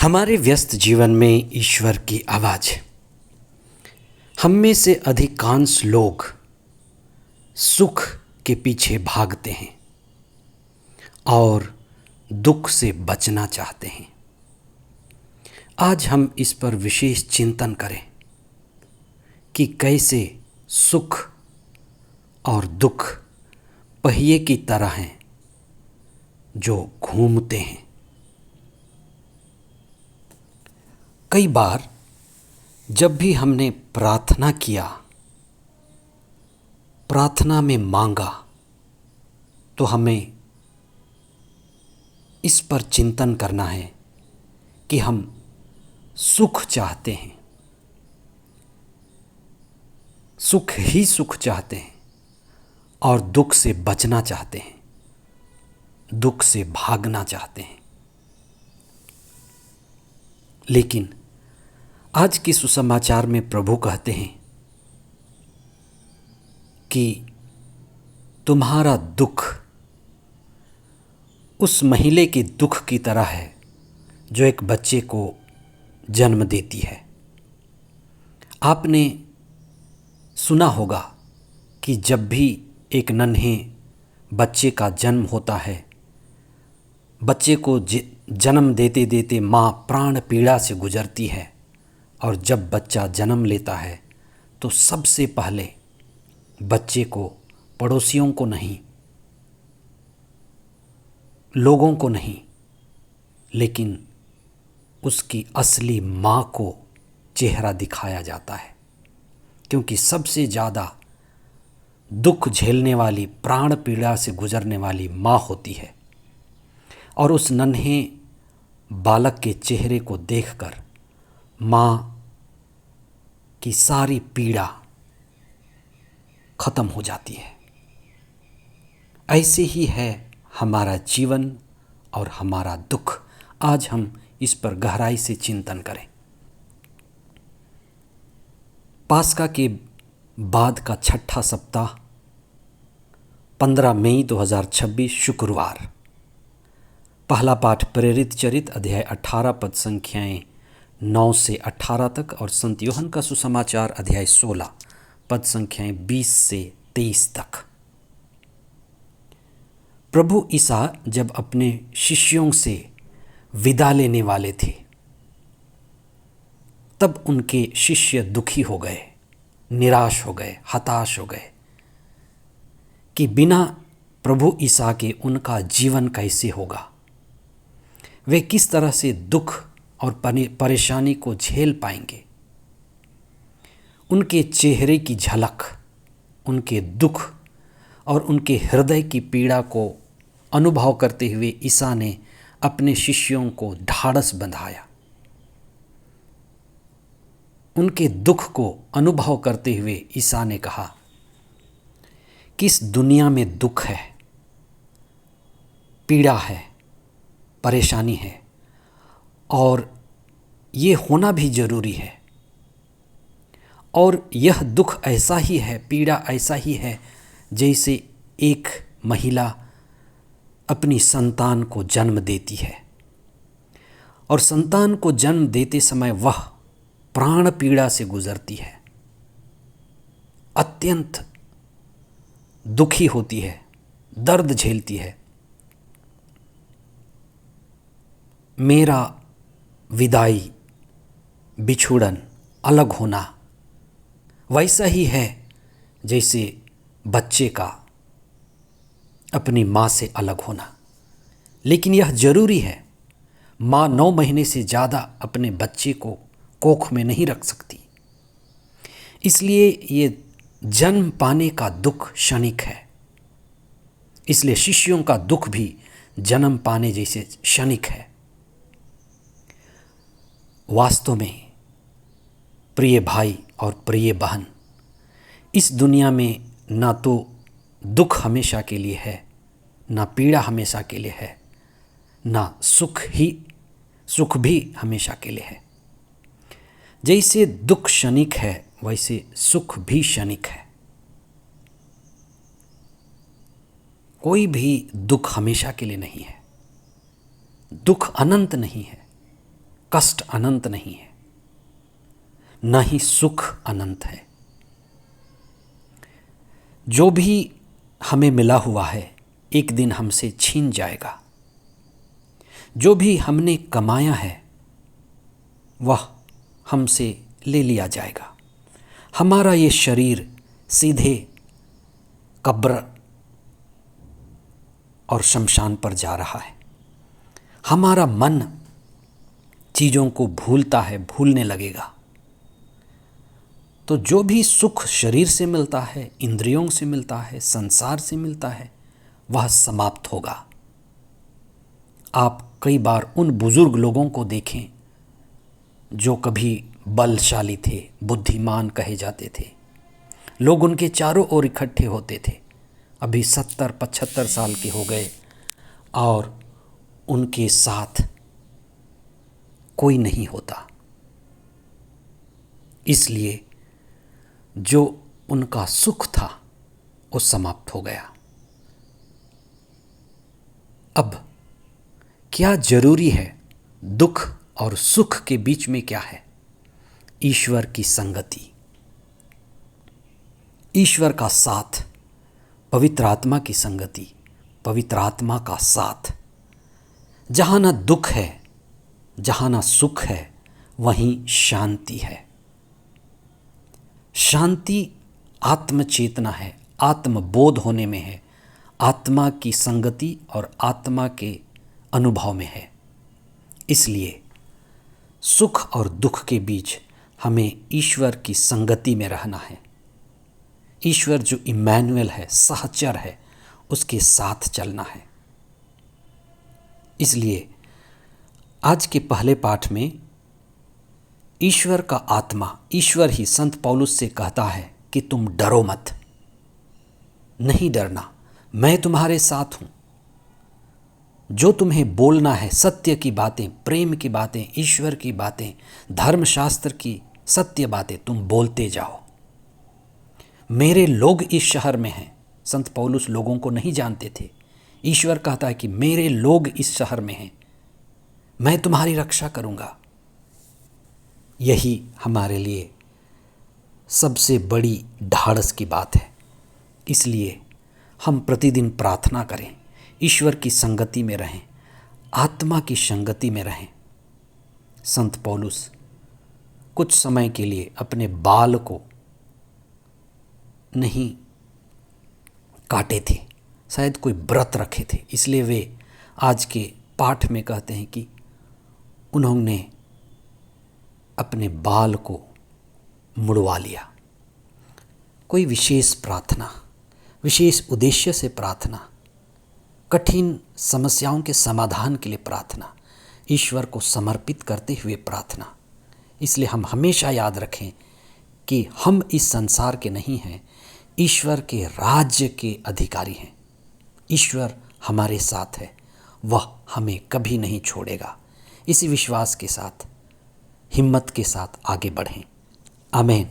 हमारे व्यस्त जीवन में ईश्वर की आवाज़। हम में से अधिकांश लोग सुख के पीछे भागते हैं और दुख से बचना चाहते हैं। आज हम इस पर विशेष चिंतन करें कि कैसे सुख और दुख पहिए की तरह हैं जो घूमते हैं। कई बार जब भी हमने प्रार्थना किया, प्रार्थना में मांगा, तो हमें इस पर चिंतन करना है कि हम सुख चाहते हैं, सुख ही सुख चाहते हैं और दुख से बचना चाहते हैं, दुख से भागना चाहते हैं। लेकिन आज के सुसमाचार में प्रभु कहते हैं कि तुम्हारा दुख उस महिला के दुख की तरह है जो एक बच्चे को जन्म देती है। आपने सुना होगा कि जब भी एक नन्हे बच्चे का जन्म होता है, बच्चे को जन्म देते देते माँ प्राण पीड़ा से गुजरती है, और जब बच्चा जन्म लेता है तो सबसे पहले बच्चे को, पड़ोसियों को नहीं, लोगों को नहीं, लेकिन उसकी असली माँ को चेहरा दिखाया जाता है, क्योंकि सबसे ज़्यादा दुख झेलने वाली, प्राण पीड़ा से गुजरने वाली माँ होती है। और उस नन्हे बालक के चेहरे को देखकर माँ की सारी पीड़ा खत्म हो जाती है। ऐसे ही है हमारा जीवन और हमारा दुख। आज हम इस पर गहराई से चिंतन करें। पास्का के बाद का छठा सप्ताह 15 मई 2026 शुक्रवार। पहला पाठ प्रेरित चरित अध्याय 18 पद संख्याएं 9 से 18 तक और संत यूहन्ना का सुसमाचार अध्याय 16 पद संख्याएं 20 से 23 तक। प्रभु ईसा जब अपने शिष्यों से विदा लेने वाले थे, तब उनके शिष्य दुखी हो गए, निराश हो गए, हताश हो गए कि बिना प्रभु ईसा के उनका जीवन कैसे होगा, वे किस तरह से दुख और परेशानी को झेल पाएंगे। उनके चेहरे की झलक, उनके दुख और उनके हृदय की पीड़ा को अनुभव करते हुए ईसा ने अपने शिष्यों को ढाढ़स बंधाया। उनके दुख को अनुभव करते हुए ईसा ने कहा कि इस दुनिया में दुख है, पीड़ा है, परेशानी है, और ये होना भी ज़रूरी है। और यह दुख ऐसा ही है, पीड़ा ऐसा ही है, जैसे एक महिला अपनी संतान को जन्म देती है, और संतान को जन्म देते समय वह प्राण पीड़ा से गुजरती है, अत्यंत दुखी होती है, दर्द झेलती है। मेरा विदाई, बिछुड़न, अलग होना वैसा ही है जैसे बच्चे का अपनी माँ से अलग होना। लेकिन यह ज़रूरी है। माँ 9 महीने से ज़्यादा अपने बच्चे को कोख में नहीं रख सकती, इसलिए ये जन्म पाने का दुख क्षणिक है। इसलिए शिष्यों का दुख भी जन्म पाने जैसे क्षणिक है। वास्तव में प्रिय भाई और प्रिय बहन, इस दुनिया में ना तो दुख हमेशा के लिए है, ना पीड़ा हमेशा के लिए है, ना सुख भी हमेशा के लिए है। जैसे दुख क्षणिक है, वैसे सुख भी क्षणिक है। कोई भी दुख हमेशा के लिए नहीं है, दुख अनंत नहीं है। कष्ट अनंत नहीं है, न ही सुख अनंत है। जो भी हमें मिला हुआ है एक दिन हमसे छीन जाएगा। जो भी हमने कमाया है वह हमसे ले लिया जाएगा। हमारा ये शरीर सीधे कब्र और शमशान पर जा रहा है। हमारा मन चीज़ों को भूलता है, भूलने लगेगा। तो जो भी सुख शरीर से मिलता है, इंद्रियों से मिलता है, संसार से मिलता है, वह समाप्त होगा। आप कई बार उन बुजुर्ग लोगों को देखें जो कभी बलशाली थे, बुद्धिमान कहे जाते थे। लोग उनके चारों ओर इकट्ठे होते थे। अभी 70-75 साल के हो गए और उनके साथ कोई नहीं होता। इसलिए जो उनका सुख था वो समाप्त हो गया। अब क्या जरूरी है? दुख और सुख के बीच में क्या है? ईश्वर की संगति, ईश्वर का साथ, पवित्र आत्मा की संगति, पवित्र आत्मा का साथ। जहाँ ना दुख है, जहाँ ना सुख है, वहीं शांति है। शांति आत्मचेतना है, आत्मबोध होने में है, आत्मा की संगति और आत्मा के अनुभव में है। इसलिए सुख और दुख के बीच हमें ईश्वर की संगति में रहना है। ईश्वर जो इमैनुअल है, सहचर है, उसके साथ चलना है। इसलिए आज के पहले पाठ में ईश्वर का आत्मा, ईश्वर ही संत पौलुस से कहता है कि तुम डरो मत, नहीं डरना, मैं तुम्हारे साथ हूँ। जो तुम्हें बोलना है, सत्य की बातें, प्रेम की बातें, ईश्वर की बातें, धर्मशास्त्र की सत्य बातें, तुम बोलते जाओ। मेरे लोग इस शहर में हैं। संत पौलुस लोगों को नहीं जानते थे। ईश्वर कहता है कि मेरे लोग इस शहर में हैं, मैं तुम्हारी रक्षा करूँगा। यही हमारे लिए सबसे बड़ी ढाढ़स की बात है। इसलिए हम प्रतिदिन प्रार्थना करें, ईश्वर की संगति में रहें, आत्मा की संगति में रहें। संत पौलुस कुछ समय के लिए अपने बाल को नहीं काटे थे, शायद कोई व्रत रखे थे, इसलिए वे आज के पाठ में कहते हैं कि उन्होंने अपने बाल को मुड़वा लिया। कोई विशेष प्रार्थना, विशेष उद्देश्य से प्रार्थना, कठिन समस्याओं के समाधान के लिए प्रार्थना, ईश्वर को समर्पित करते हुए प्रार्थना। इसलिए हम हमेशा याद रखें कि हम इस संसार के नहीं हैं, ईश्वर के राज्य के अधिकारी हैं। ईश्वर हमारे साथ है, वह हमें कभी नहीं छोड़ेगा। इसी विश्वास के साथ, हिम्मत के साथ आगे बढ़ें। आमीन।